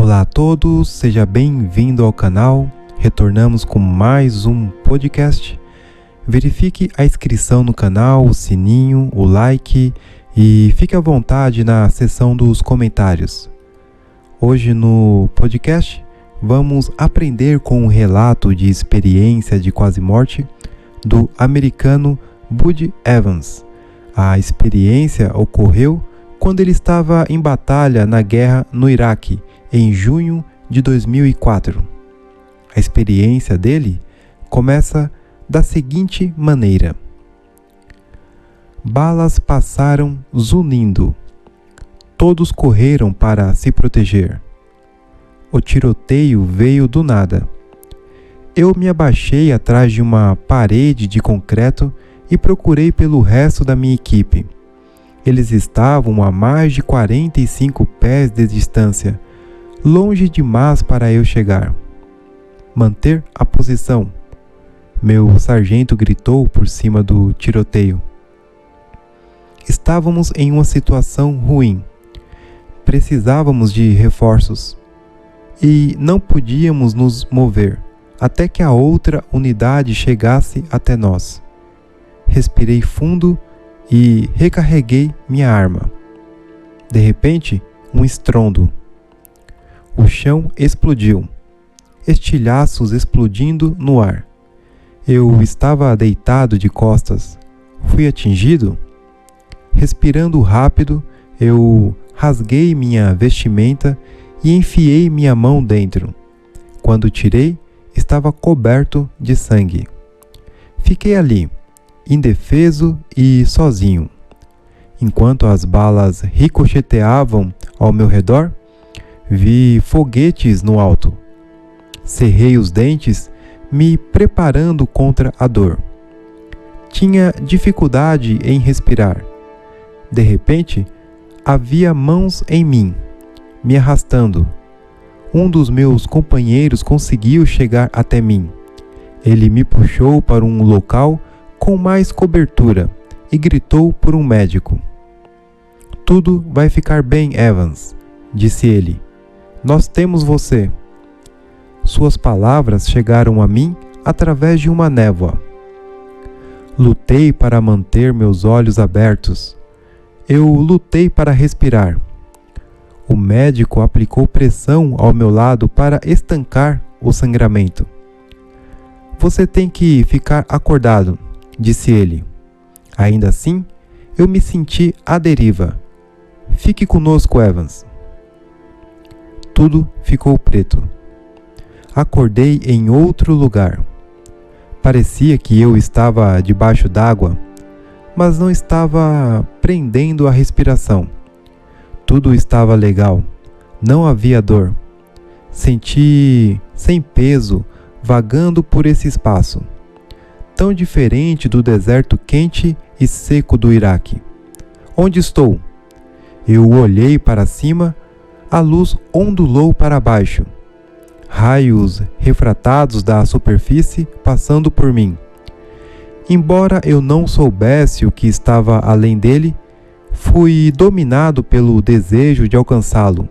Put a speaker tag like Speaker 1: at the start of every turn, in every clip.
Speaker 1: Olá a todos, seja bem-vindo ao canal. Retornamos com mais um podcast. Verifique a inscrição no canal, o sininho, o like e fique à vontade na seção dos comentários. Hoje no podcast vamos aprender com um relato de experiência de quase morte do americano Bud Evans. A experiência ocorreu quando ele estava em batalha na guerra no Iraque, em junho de 2004. A experiência dele começa da seguinte maneira: balas passaram zunindo. Todos correram para se proteger. O tiroteio veio do nada. Eu me abaixei atrás de uma parede de concreto e procurei pelo resto da minha equipe. Eles estavam a mais de 45 pés de distância, longe demais para eu chegar. Manter a posição, meu sargento gritou por cima do tiroteio. Estávamos em uma situação ruim. Precisávamos de reforços e não podíamos nos mover até que a outra unidade chegasse até nós. Respirei fundo e recarreguei minha arma. De repente, um estrondo. O chão explodiu. Estilhaços explodindo no ar. Eu estava deitado de costas. Fui atingido? Respirando rápido, eu rasguei minha vestimenta e enfiei minha mão dentro. Quando tirei, estava coberto de sangue. Fiquei ali, indefeso e sozinho. Enquanto as balas ricocheteavam ao meu redor, vi foguetes no alto. Cerrei os dentes, me preparando contra a dor. Tinha dificuldade em respirar. De repente, havia mãos em mim, me arrastando. Um dos meus companheiros conseguiu chegar até mim. Ele me puxou para um local com mais cobertura e gritou por um médico. "Tudo vai ficar bem, Evans", disse ele. "Nós temos você." Suas palavras chegaram a mim através de uma névoa. Lutei para manter meus olhos abertos. Eu lutei para respirar. O médico aplicou pressão ao meu lado para estancar o sangramento. "Você tem que ficar acordado", disse ele. Ainda assim, eu me senti à deriva. "Fique conosco, Evans." Tudo ficou preto. Acordei em outro lugar. Parecia que eu estava debaixo d'água, mas não estava prendendo a respiração. Tudo estava legal. Não havia dor. Senti sem peso vagando por esse espaço, tão diferente do deserto quente e seco do Iraque. Onde estou? Eu olhei para cima, a luz ondulou para baixo. Raios refratados da superfície passando por mim. Embora eu não soubesse o que estava além dele, fui dominado pelo desejo de alcançá-lo.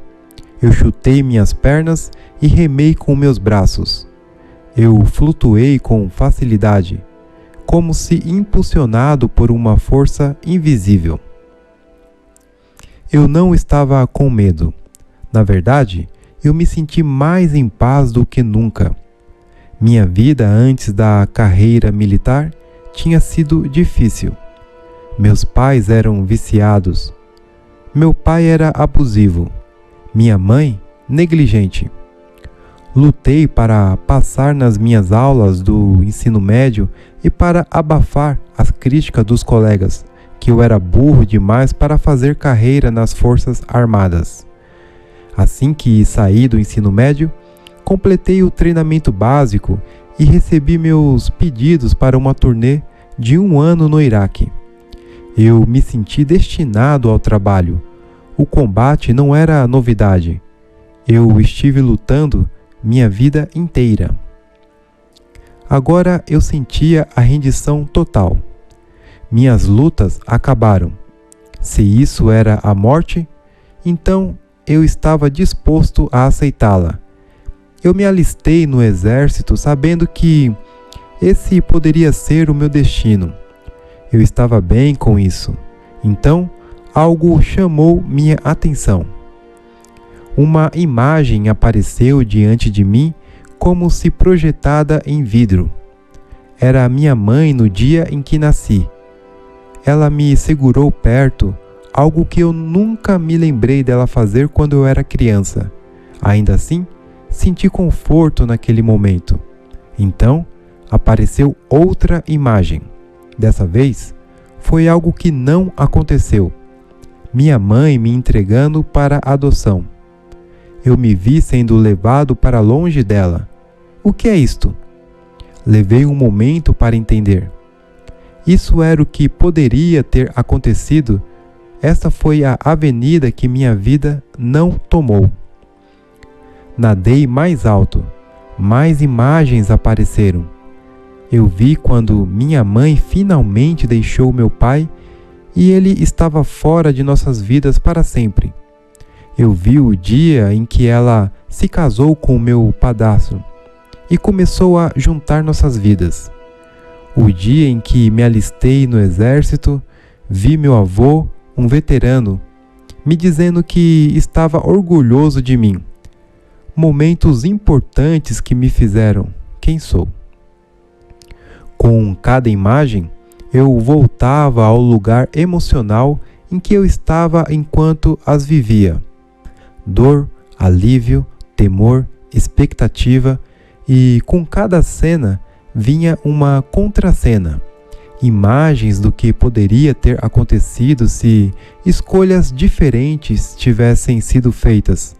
Speaker 1: Eu chutei minhas pernas e remei com meus braços. Eu flutuei com facilidade, como se impulsionado por uma força invisível. Eu não estava com medo. Na verdade, eu me senti mais em paz do que nunca. Minha vida antes da carreira militar tinha sido difícil. Meus pais eram viciados. Meu pai era abusivo. Minha mãe, negligente. Lutei para passar nas minhas aulas do ensino médio e para abafar as críticas dos colegas, que eu era burro demais para fazer carreira nas Forças Armadas. Assim que saí do ensino médio, completei o treinamento básico e recebi meus pedidos para uma turnê de 1 ano no Iraque. Eu me senti destinado ao trabalho. O combate não era novidade. Eu estive lutando minha vida inteira. Agora eu sentia a rendição total. Minhas lutas acabaram. Se isso era a morte, então eu estava disposto a aceitá-la. Eu me alistei no exército sabendo que esse poderia ser o meu destino. Eu estava bem com isso. Então, algo chamou minha atenção. Uma imagem apareceu diante de mim como se projetada em vidro. Era a minha mãe no dia em que nasci. Ela me segurou perto, algo que eu nunca me lembrei dela fazer quando eu era criança. Ainda assim, senti conforto naquele momento. Então, apareceu outra imagem. Dessa vez, foi algo que não aconteceu. Minha mãe me entregando para adoção. Eu me vi sendo levado para longe dela. O que é isto? Levei um momento para entender. Isso era o que poderia ter acontecido. Esta foi a avenida que minha vida não tomou. Nadei mais alto. Mais imagens apareceram. Eu vi quando minha mãe finalmente deixou meu pai e ele estava fora de nossas vidas para sempre. Eu vi o dia em que ela se casou com o meu padrasto e começou a juntar nossas vidas. O dia em que me alistei no exército, vi meu avô, um veterano, me dizendo que estava orgulhoso de mim. Momentos importantes que me fizeram quem sou. Com cada imagem, eu voltava ao lugar emocional em que eu estava enquanto as vivia. Dor, alívio, temor, expectativa, e com cada cena vinha uma contracena. Imagens do que poderia ter acontecido se escolhas diferentes tivessem sido feitas.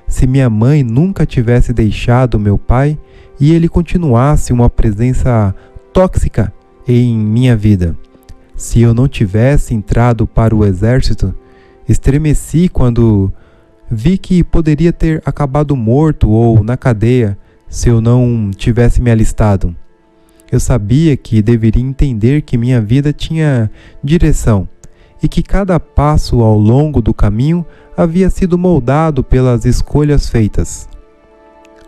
Speaker 1: Se minha mãe nunca tivesse deixado meu pai e ele continuasse uma presença tóxica em minha vida. Se eu não tivesse entrado para o exército, estremeci quando vi que poderia ter acabado morto ou na cadeia se eu não tivesse me alistado. Eu sabia que deveria entender que minha vida tinha direção e que cada passo ao longo do caminho havia sido moldado pelas escolhas feitas.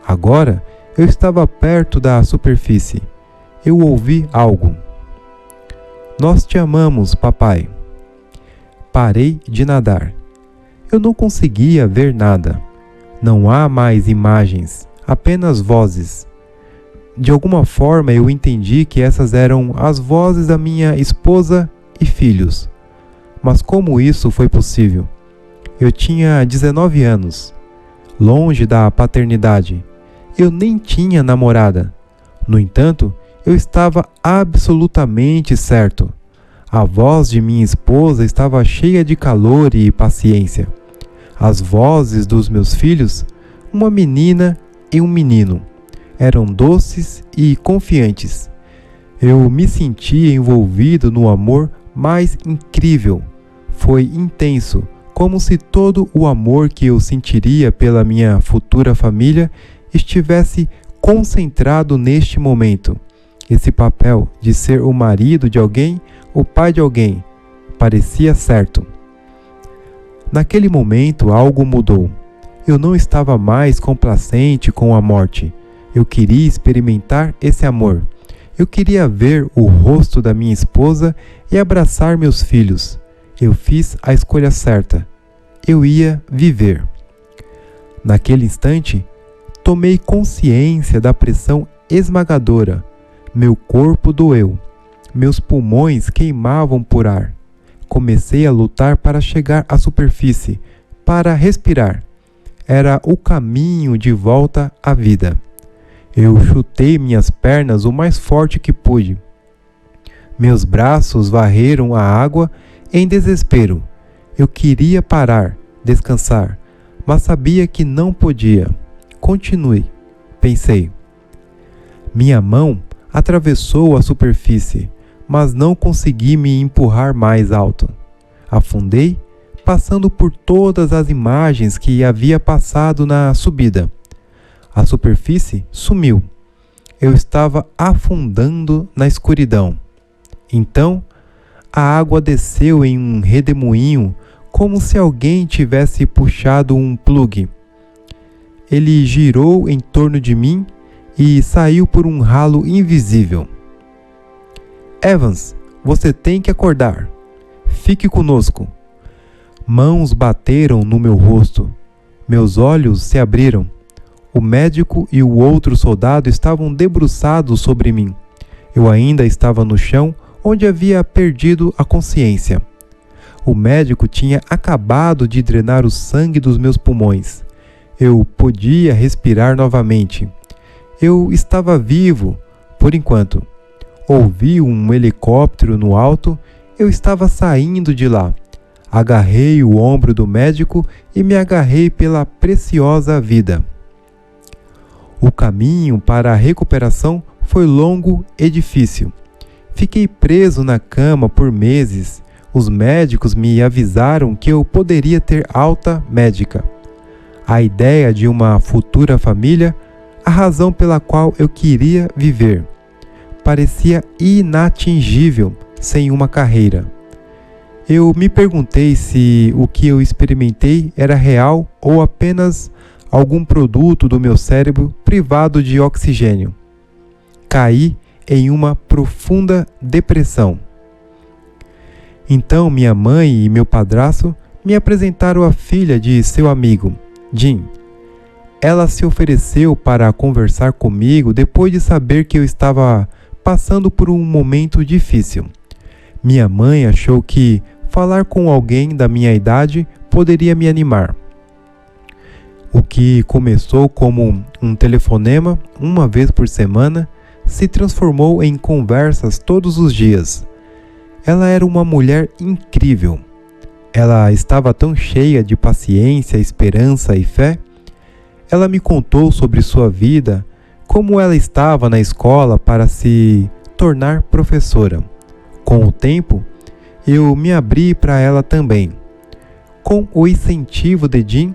Speaker 1: Agora, eu estava perto da superfície. Eu ouvi algo. Nós te amamos, papai. Parei de nadar. Eu não conseguia ver nada. Não há mais imagens, apenas vozes. De alguma forma eu entendi que essas eram as vozes da minha esposa e filhos. Mas como isso foi possível? Eu tinha 19 anos, longe da paternidade. Eu nem tinha namorada. No entanto, eu estava absolutamente certo. A voz de minha esposa estava cheia de calor e paciência. As vozes dos meus filhos, uma menina e um menino, eram doces e confiantes. Eu me sentia envolvido no amor mais incrível. Foi intenso, como se todo o amor que eu sentiria pela minha futura família estivesse concentrado neste momento. Esse papel de ser o marido de alguém, o pai de alguém, parecia certo. Naquele momento algo mudou. Eu não estava mais complacente com a morte. Eu queria experimentar esse amor. Eu queria ver o rosto da minha esposa e abraçar meus filhos. Eu fiz a escolha certa. Eu ia viver. Naquele instante, tomei consciência da pressão esmagadora. Meu corpo doeu. Meus pulmões queimavam por ar. Comecei a lutar para chegar à superfície, para respirar. Era o caminho de volta à vida. Eu chutei minhas pernas o mais forte que pude. Meus braços varreram a água em desespero. Eu queria parar, descansar, mas sabia que não podia. Continue, pensei. Minha mão atravessou a superfície, mas não consegui me empurrar mais alto. Afundei, passando por todas as imagens que havia passado na subida. A superfície sumiu. Eu estava afundando na escuridão. Então, a água desceu em um redemoinho como se alguém tivesse puxado um plugue. Ele girou em torno de mim e saiu por um ralo invisível. Evans, você tem que acordar. Fique conosco. Mãos bateram no meu rosto. Meus olhos se abriram. O médico e o outro soldado estavam debruçados sobre mim. Eu ainda estava no chão, onde havia perdido a consciência. O médico tinha acabado de drenar o sangue dos meus pulmões. Eu podia respirar novamente. Eu estava vivo, por enquanto. Ouvi um helicóptero no alto. Eu estava saindo de lá. Agarrei o ombro do médico e me agarrei pela preciosa vida. O caminho para a recuperação foi longo e difícil. Fiquei preso na cama por meses. Os médicos me avisaram que eu poderia ter alta médica. A ideia de uma futura família, a razão pela qual eu queria viver, parecia inatingível sem uma carreira. Eu me perguntei se o que eu experimentei era real ou apenas algum produto do meu cérebro privado de oxigênio. Caí em uma profunda depressão. Então minha mãe e meu padrasto me apresentaram a filha de seu amigo, Jean. Ela se ofereceu para conversar comigo depois de saber que eu estava passando por um momento difícil. Minha mãe achou que falar com alguém da minha idade poderia me animar. O que começou como um telefonema uma vez por semana se transformou em conversas todos os dias. Ela era uma mulher incrível. Ela estava tão cheia de paciência, esperança e fé. Ela me contou sobre sua vida, como ela estava na escola para se tornar professora. Com o tempo, eu me abri para ela também. Com o incentivo de Jean,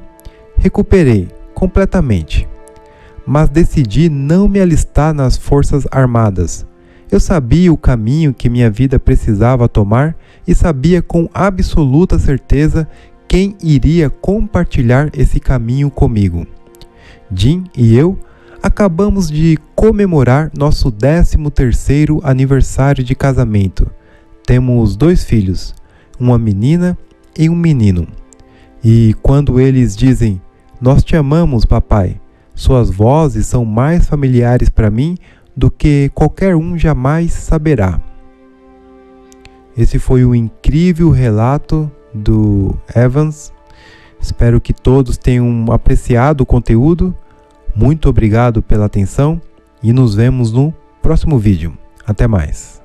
Speaker 1: recuperei completamente. Mas decidi não me alistar nas Forças Armadas. Eu sabia o caminho que minha vida precisava tomar e sabia com absoluta certeza quem iria compartilhar esse caminho comigo. Jean e eu acabamos de comemorar nosso 13º aniversário de casamento. Temos 2 filhos, uma menina e um menino. E quando eles dizem, "Nós te amamos, papai", suas vozes são mais familiares para mim do que qualquer um jamais saberá. Esse foi o incrível relato do Evans. Espero que todos tenham apreciado o conteúdo. Muito obrigado pela atenção e nos vemos no próximo vídeo. Até mais.